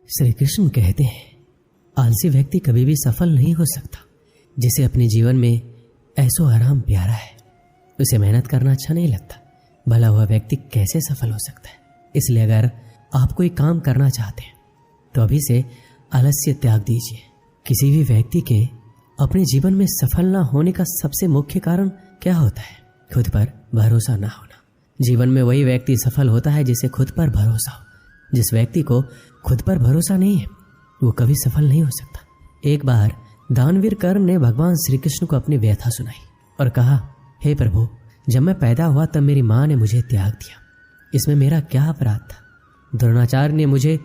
श्री कृष्ण कहते हैं, आलसी व्यक्ति कभी भी सफल नहीं हो सकता। जिसे अपने जीवन में ऐसो आराम प्यारा है, उसे मेहनत करना अच्छा नहीं लगता। भला हुआ व्यक्ति कैसे सफल हो सकता है? इसलिए अगर आप कोई काम करना चाहते हैं तो अभी से आलस्य त्याग दीजिए। किसी भी व्यक्ति के अपने जीवन में सफल ना होने का सबसे मुख्य कारण क्या होता है? खुद पर भरोसा ना होना। जीवन में वही व्यक्ति सफल होता है जिसे खुद पर भरोसा हो। जिस व्यक्ति को खुद पर भरोसा नहीं है वो कभी सफल नहीं हो सकता। एक बार दानवीर कर्ण ने भगवान श्री कृष्ण को अपनी व्यथा सुनाई और कहा, हे प्रभु, जब मैं पैदा हुआ तब मेरी माँ ने मुझे त्याग दिया। इसमें मेरा क्या अपराध था? द्रोणाचार्य ने मुझे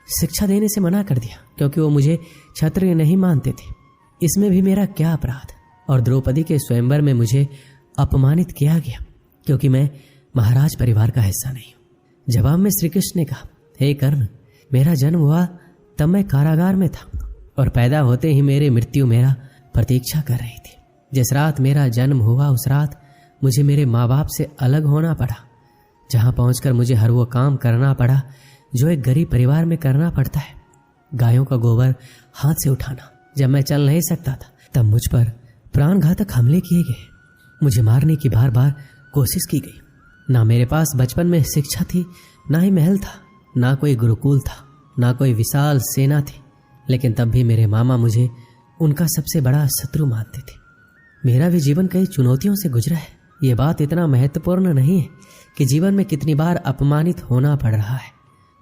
शिक्षा देने से मना कर दिया क्योंकि वो मुझे क्षत्रिय नहीं मानते थे। इसमें भी मेरा क्या अपराध? और द्रौपदी के स्वयंवर में मुझे अपमानित किया गया क्योंकि मैं महाराज परिवार का हिस्सा नहीं हूं। जवाब में श्री कृष्ण ने कहा, हे कर्ण, मेरा जन्म हुआ तब मैं कारागार में था और पैदा होते ही मेरी मृत्यु मेरा प्रतीक्षा कर रही थी। जिस रात मेरा जन्म हुआ उस रात मुझे मेरे माँ बाप से अलग होना पड़ा, जहाँ पहुंचकर मुझे हर वो काम करना पड़ा जो एक गरीब परिवार में करना पड़ता है। गायों का गोबर हाथ से उठाना। जब मैं चल नहीं सकता था तब मुझ पर प्राणघातक हमले किए गए। मुझे मारने की बार बार कोशिश की गई। ना मेरे पास बचपन में शिक्षा थी, ना ही महल था, ना कोई गुरुकुल था, ना कोई विशाल सेना थी, लेकिन तब भी मेरे मामा मुझे उनका सबसे बड़ा शत्रु मानते थे। मेरा भी जीवन कई चुनौतियों से गुजरा है। ये बात इतना महत्वपूर्ण नहीं है कि जीवन में कितनी बार अपमानित होना पड़ रहा है,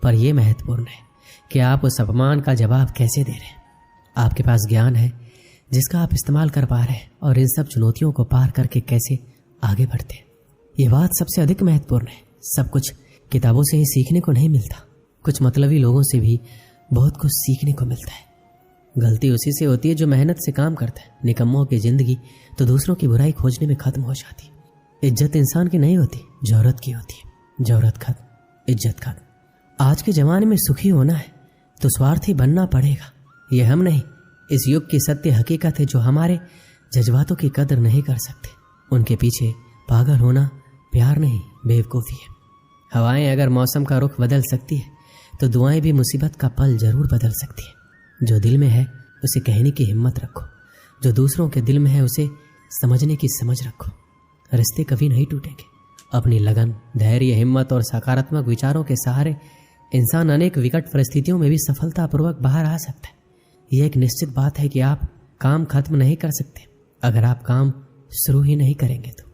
पर यह महत्वपूर्ण है कि आप उस अपमान का जवाब कैसे दे रहे हैं। आपके पास ज्ञान है जिसका आप इस्तेमाल कर पा रहे हैं और इन सब चुनौतियों को पार करके कैसे आगे बढ़ते हैं। ये बात सबसे अधिक महत्वपूर्ण है। सब कुछ किताबों से ही सीखने को नहीं मिलता। कुछ मतलबी लोगों से भी बहुत कुछ सीखने को मिलता है। गलती उसी से होती है जो मेहनत से काम करता है। निकम्मों की जिंदगी तो दूसरों की बुराई खोजने में खत्म हो जाती। इज्जत इंसान की नहीं होती, जौहरत की होती है। जौहरत खत्म, इज्जत खत्म। आज के जमाने में सुखी होना है तो स्वार्थी बनना पड़ेगा। ये हम नहीं, इस युग की सत्य हकीकत है जो हमारे जज्बातों की कदर नहीं कर सकते। उनके पीछे पागल होना प्यार नहीं, बेवकूफ़ी है। हवाएं अगर मौसम का रुख बदल सकती है तो दुआएं भी मुसीबत का पल जरूर बदल सकती है। जो दिल में है उसे कहने की हिम्मत रखो, जो दूसरों के दिल में है उसे समझने की समझ रखो। रिश्ते कभी नहीं टूटेंगे। अपनी लगन, धैर्य, हिम्मत और सकारात्मक विचारों के सहारे इंसान अनेक विकट परिस्थितियों में भी सफलतापूर्वक बाहर आ सकता है। यह एक निश्चित बात है कि आप काम खत्म नहीं कर सकते अगर आप काम शुरू ही नहीं करेंगे तो।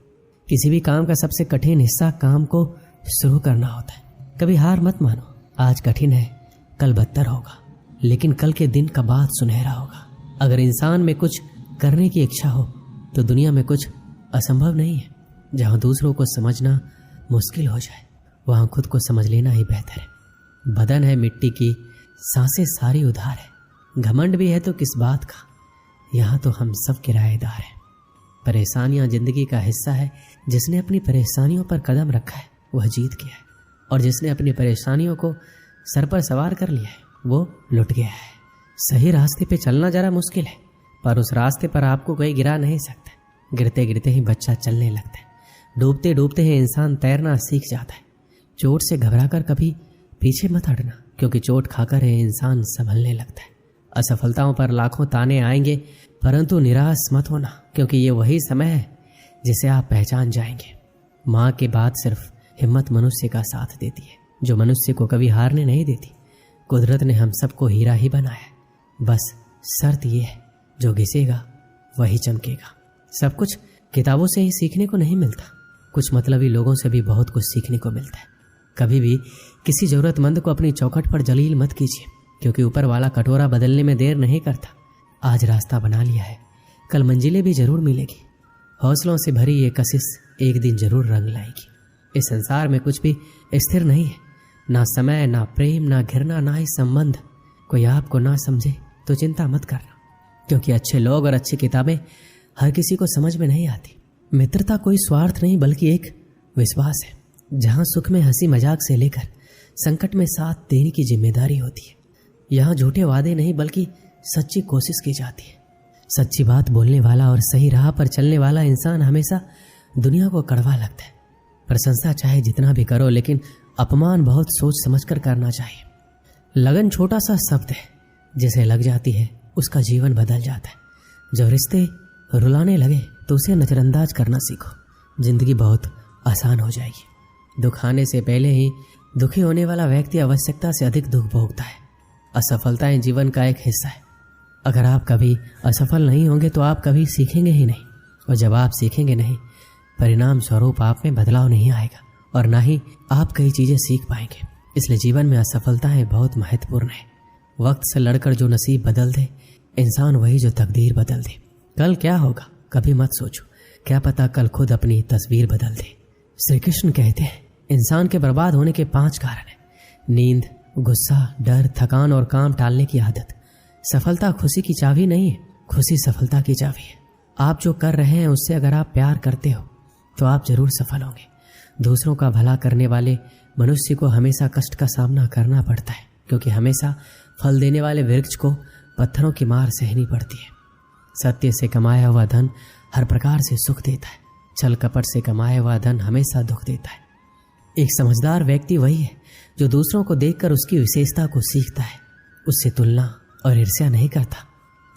किसी भी काम का सबसे कठिन हिस्सा काम को शुरू करना होता है। कभी हार मत मानो। आज कठिन है, कल बदतर होगा, लेकिन कल के दिन का बाद सुनहरा होगा। अगर इंसान में कुछ करने की इच्छा हो तो दुनिया में कुछ असंभव नहीं है। जहाँ दूसरों को समझना मुश्किल हो जाए वहाँ खुद को समझ लेना ही बेहतर है। बदन है मिट्टी की, सांसें सारी उधार है। घमंड भी है तो किस बात का, यहाँ तो हम सब किराएदार हैं। परेशानियाँ जिंदगी का हिस्सा है। जिसने अपनी परेशानियों पर कदम रखा है वह जीत गया है, और जिसने अपनी परेशानियों को सर पर सवार कर लिया है वो लुट गया है। सही रास्ते पे चलना जरा मुश्किल है, पर उस रास्ते पर आपको कोई गिरा नहीं सकता। गिरते गिरते ही बच्चा चलने लगता है। डूबते डूबते ही इंसान तैरना सीख जाता है। चोट से घबराकर कभी पीछे मत हटना, क्योंकि चोट खाकर ही इंसान संभलने लगता है। असफलताओं पर लाखों ताने आएंगे, परंतु निराश मत होना, क्योंकि ये वही समय है जिसे आप पहचान जाएंगे। माँ के बाद सिर्फ हिम्मत मनुष्य का साथ देती है, जो मनुष्य को कभी हारने नहीं देती। कुदरत ने हम सबको हीरा ही बनाया है, बस शर्त ये है जो घिसेगा वही चमकेगा। सब कुछ किताबों से ही सीखने को नहीं मिलता। कुछ मतलबी लोगों से भी बहुत कुछ सीखने को मिलता है। कभी भी किसी जरूरतमंद को अपनी चौखट पर जलील मत कीजिए, क्योंकि ऊपर वाला कटोरा बदलने में देर नहीं करता। आज रास्ता बना लिया है, कल मंजिलें भी जरूर मिलेगी। हौसलों से भरी ये कशिश एक दिन जरूर रंग लाएगी। इस संसार में कुछ भी स्थिर नहीं है, ना समय, ना प्रेम, ना घृणा, ना ही संबंध। कोई आपको ना समझे तो चिंता मत करना, क्योंकि अच्छे लोग और अच्छी किताबें हर किसी को समझ में नहीं आती। मित्रता कोई स्वार्थ नहीं बल्कि एक विश्वास है, जहाँ सुख में हंसी मजाक से लेकर संकट में साथ देने की जिम्मेदारी होती है। यहाँ झूठे वादे नहीं बल्कि सच्ची कोशिश की जाती है। सच्ची बात बोलने वाला और सही राह पर चलने वाला इंसान हमेशा दुनिया को कड़वा लगता है। प्रशंसा चाहे जितना भी करो, लेकिन अपमान बहुत सोच समझकर करना चाहिए। लगन छोटा सा शब्द है, जिसे लग जाती है उसका जीवन बदल जाता है। जब रिश्ते रुलाने लगे तो उसे नज़रअंदाज करना सीखो, जिंदगी बहुत आसान हो जाएगी। दुख आने से पहले ही दुखी होने वाला व्यक्ति आवश्यकता से अधिक दुख भोगता है। असफलताएं जीवन का एक हिस्सा है। अगर आप कभी असफल नहीं होंगे तो आप कभी सीखेंगे ही नहीं, और जब आप सीखेंगे नहीं, परिणाम स्वरूप आप में बदलाव नहीं आएगा और ना ही आप कई चीज़ें सीख पाएंगे। इसलिए जीवन में असफलताएं बहुत महत्वपूर्ण है। वक्त से लड़कर जो नसीब बदल दे, इंसान वही जो तकदीर बदल दे। कल क्या होगा कभी मत सोचो, क्या पता कल खुद अपनी तस्वीर बदल दे। श्री कृष्ण कहते हैं, इंसान के बर्बाद होने के 5 कारण हैं: नींद, गुस्सा, डर, थकान और काम टालने की आदत। सफलता खुशी की चाबी नहीं है, खुशी सफलता की चाबी है। आप जो कर रहे हैं उससे अगर आप प्यार करते हो तो आप जरूर सफल होंगे। दूसरों का भला करने वाले मनुष्य को हमेशा कष्ट का सामना करना पड़ता है, क्योंकि हमेशा फल देने वाले वृक्ष को पत्थरों की मार सहनी पड़ती है। सत्य से कमाया हुआ धन हर प्रकार से सुख देता है, छल कपट से कमाया हुआ धन हमेशा दुख देता है। एक समझदार व्यक्ति वही है जो दूसरों को देखकर उसकी विशेषता को सीखता है, उससे तुलना और ईर्ष्या नहीं करता।